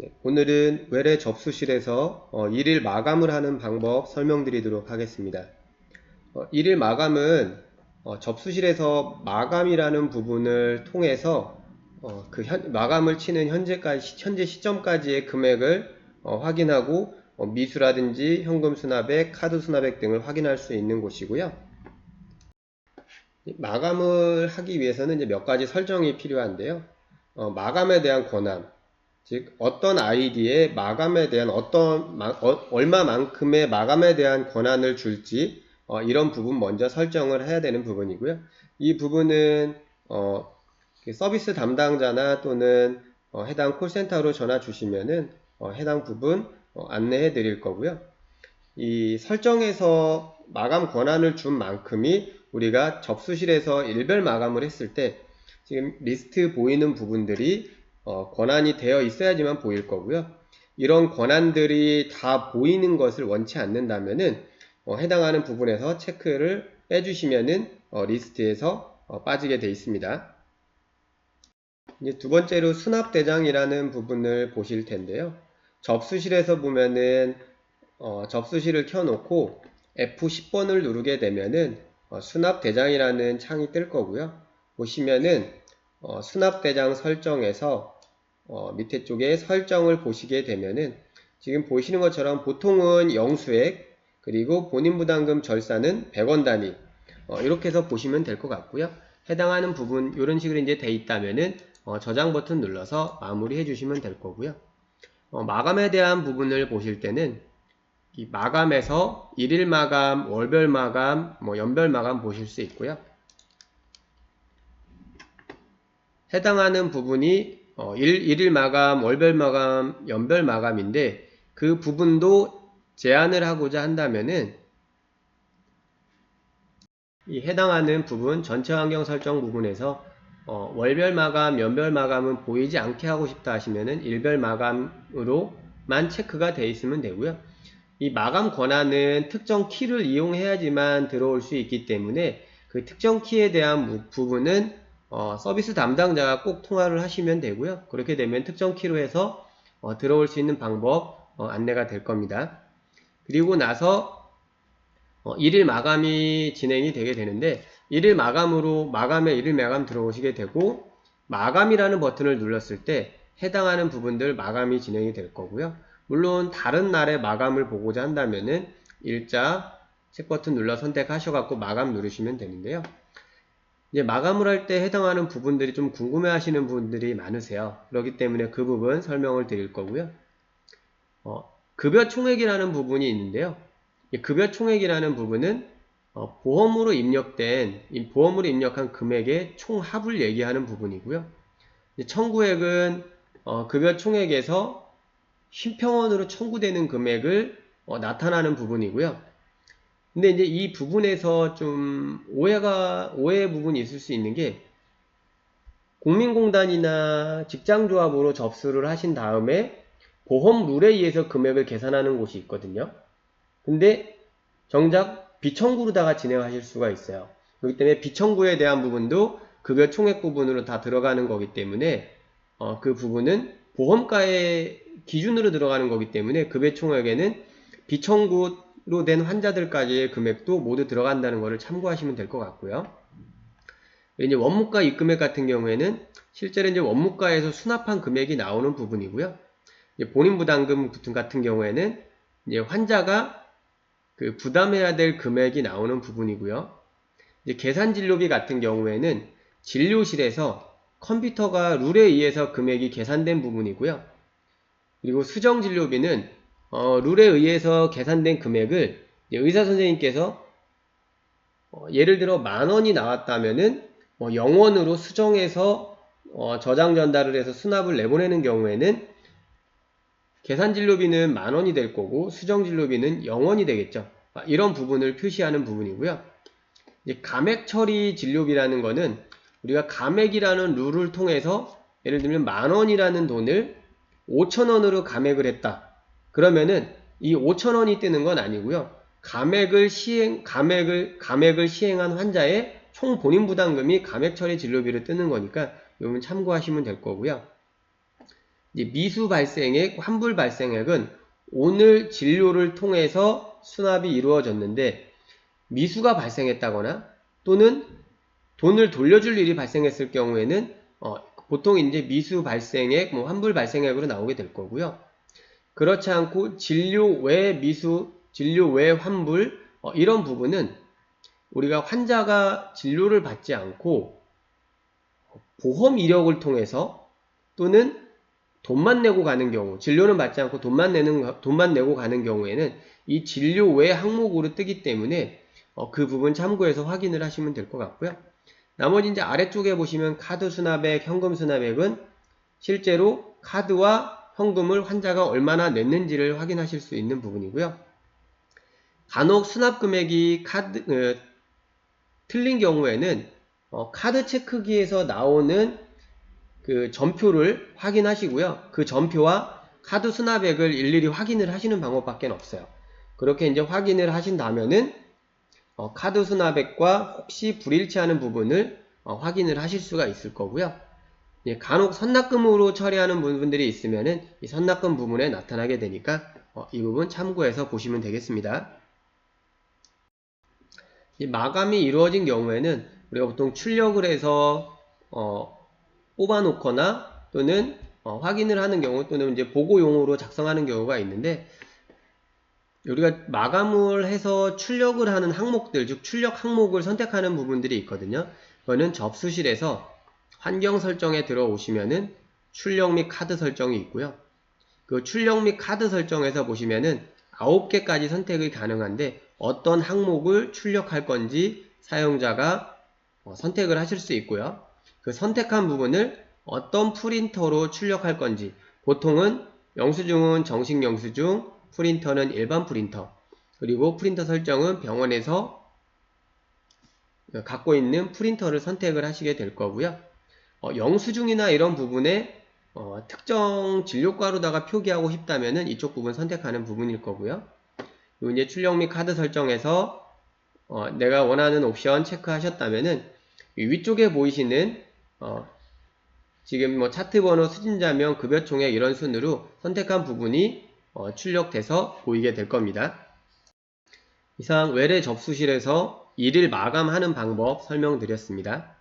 네, 오늘은 외래 접수실에서 일일 마감을 하는 방법 설명드리도록 하겠습니다. 일일 마감은 접수실에서 마감이라는 부분을 통해서 마감을 치는 현재 시점까지의 금액을 확인하고 미수라든지 현금 수납액, 카드 수납액 등을 확인할 수 있는 곳이고요. 마감을 하기 위해서는 이제 몇 가지 설정이 필요한데요. 마감에 대한 권한, 즉 어떤 아이디에 마감에 대한 얼마만큼의 마감에 대한 권한을 줄지 이런 부분 먼저 설정을 해야 되는 부분이고요. 이 부분은 서비스 담당자나 또는 해당 콜센터로 전화 주시면은 해당 부분 안내해 드릴 거고요. 이 설정에서 마감 권한을 준 만큼이 우리가 접수실에서 일별 마감을 했을 때 지금 리스트 보이는 부분들이 권한이 되어 있어야지만 보일 거고요. 이런 권한들이 다 보이는 것을 원치 않는다면은 해당하는 부분에서 체크를 빼주시면은 리스트에서 빠지게 되어 있습니다. 이제 두 번째로 수납대장이라는 부분을 보실 텐데요. 접수실에서 보면은 접수실을 켜놓고 F10번을 누르게 되면은 수납대장이라는 창이 뜰 거고요. 보시면은 수납대장 설정에서 밑에 쪽에 설정을 보시게 되면은 지금 보시는 것처럼 보통은 영수액 그리고 본인부담금 절사는 100원 단위 이렇게 해서 보시면 될 것 같고요. 해당하는 부분 이런 식으로 이제 돼 있다면은 저장 버튼 눌러서 마무리해 주시면 될 거고요. 마감에 대한 부분을 보실 때는 이 마감에서 일일 마감, 월별 마감, 연별 마감 보실 수 있고요. 해당하는 부분이 일일 마감, 월별 마감, 연별 마감인데 그 부분도 제한을 하고자 한다면은 이 해당하는 부분 전체 환경 설정 부분에서 월별 마감, 연별 마감은 보이지 않게 하고 싶다 하시면은 일별 마감으로만 체크가 되어 있으면 되고요. 이 마감 권한은 특정 키를 이용해야지만 들어올 수 있기 때문에 그 특정 키에 대한 부분은 서비스 담당자가 꼭 통화를 하시면 되고요. 그렇게 되면 특정 키로 해서 들어올 수 있는 방법 안내가 될 겁니다. 그리고 나서 일일 마감이 진행이 되게 되는데 일일 마감으로 마감에 일일 마감 들어오시게 되고 마감이라는 버튼을 눌렀을 때 해당하는 부분들 마감이 진행이 될 거고요. 물론 다른 날에 마감을 보고자 한다면은 일자 책 버튼 눌러 선택하셔갖고 마감 누르시면 되는데요. 이제 마감을 할 때 해당하는 부분들이 좀 궁금해 하시는 분들이 많으세요. 그렇기 때문에 그 부분 설명을 드릴 거고요. 급여 총액이라는 부분이 있는데요. 급여 총액이라는 부분은 보험으로 입력한 금액의 총합을 얘기하는 부분이고요. 청구액은 급여 총액에서 쉼평원으로 청구되는 금액을 나타나는 부분이고요. 근데 이제 이 부분에서 좀 오해의 부분이 있을 수 있는 게 국민공단이나 직장조합으로 접수를 하신 다음에 보험 룰에 의해서 금액을 계산하는 곳이 있거든요. 근데 정작 비청구로다가 진행하실 수가 있어요. 그렇기 때문에 비청구에 대한 부분도 급여 총액 부분으로 다 들어가는 거기 때문에 그 부분은 보험가의 기준으로 들어가는 거기 때문에 급여 총액에는 비청구로 된 환자들까지의 금액도 모두 들어간다는 것을 참고하시면 될 것 같고요. 이제 원무가 입금액 같은 경우에는 실제로 이제 원무가에서 수납한 금액이 나오는 부분이고요. 본인 부담금 같은 경우에는 이제 환자가 그 부담해야 될 금액이 나오는 부분이고요. 이제 계산진료비 같은 경우에는 진료실에서 컴퓨터가 룰에 의해서 금액이 계산된 부분이고요. 그리고 수정진료비는 룰에 의해서 계산된 금액을 의사선생님께서 예를 들어 10,000원이 나왔다면은 0원으로 수정해서 저장 전달을 해서 수납을 내보내는 경우에는 계산진료비는 10,000원이 될 거고 수정진료비는 0원이 되겠죠. 이런 부분을 표시하는 부분이고요. 이제 감액처리 진료비라는 거는 우리가 감액이라는 룰을 통해서 예를 들면 10,000원이라는 돈을 5,000원으로 감액을 했다. 그러면은 이 5,000원이 뜨는 건 아니고요. 감액을 시행한 환자의 총 본인 부담금이 감액처리 진료비로 뜨는 거니까 이건 참고하시면 될 거고요. 이제 미수 발생액, 환불 발생액은 오늘 진료를 통해서 수납이 이루어졌는데 미수가 발생했다거나 또는 돈을 돌려줄 일이 발생했을 경우에는 보통 이제 미수 발생액, 뭐 환불 발생액으로 나오게 될 거고요. 그렇지 않고 진료 외 미수, 진료 외 환불 이런 부분은 우리가 환자가 진료를 받지 않고 보험 이력을 통해서 또는 돈만 내고 가는 경우, 진료는 받지 않고 돈만 내고 가는 경우에는 이 진료 외 항목으로 뜨기 때문에 그 부분 참고해서 확인을 하시면 될 것 같고요. 나머지 이제 아래쪽에 보시면 카드 수납액, 현금 수납액은 실제로 카드와 현금을 환자가 얼마나 냈는지를 확인하실 수 있는 부분이고요. 간혹 수납 금액이 틀린 경우에는 카드 체크기에서 나오는 그 전표를 확인하시고요. 그 전표와 카드 수납액을 일일이 확인을 하시는 방법밖에 없어요. 그렇게 이제 확인을 하신다면은 카드 수납액과 혹시 불일치하는 부분을 확인을 하실 수가 있을 거고요. 예, 간혹 선납금으로 처리하는 부분들이 있으면은 이 선납금 부분에 나타나게 되니까 이 부분 참고해서 보시면 되겠습니다. 이 마감이 이루어진 경우에는 우리가 보통 출력을 해서 뽑아놓거나 또는 확인을 하는 경우 또는 이제 보고용으로 작성하는 경우가 있는데 우리가 마감을 해서 출력을 하는 항목들, 즉 출력 항목을 선택하는 부분들이 있거든요. 그거는 접수실에서 환경 설정에 들어오시면은 출력 및 카드 설정이 있고요. 그 출력 및 카드 설정에서 보시면은 9개까지 선택이 가능한데 어떤 항목을 출력할 건지 사용자가 선택을 하실 수 있고요. 그 선택한 부분을 어떤 프린터로 출력할 건지 보통은 영수증은 정식 영수증, 프린터는 일반 프린터, 그리고 프린터 설정은 병원에서 갖고 있는 프린터를 선택을 하시게 될 거고요. 영수증이나 이런 부분에 특정 진료과로다가 표기하고 싶다면은 이쪽 부분 선택하는 부분일 거고요. 이제 출력 및 카드 설정에서 내가 원하는 옵션 체크하셨다면은 위쪽에 보이시는 지금 뭐 차트 번호, 수진자명, 급여 총액 이런 순으로 선택한 부분이 출력돼서 보이게 될 겁니다. 이상 외래 접수실에서 일을 마감하는 방법 설명드렸습니다.